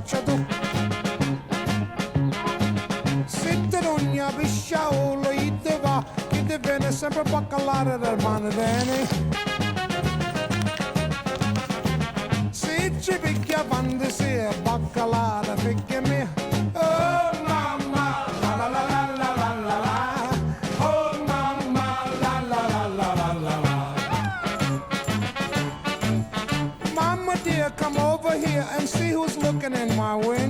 faccia tu. Se te ogni pisciaolo gli te va, che ti viene sempre a baccalare dal mano bene. Se ci picchia quando si è baccalare, picchia me. Oh mamma, la la la la la la la la. Oh mamma, la la la la la la la. Mama dear, come over here and see who's looking in my way.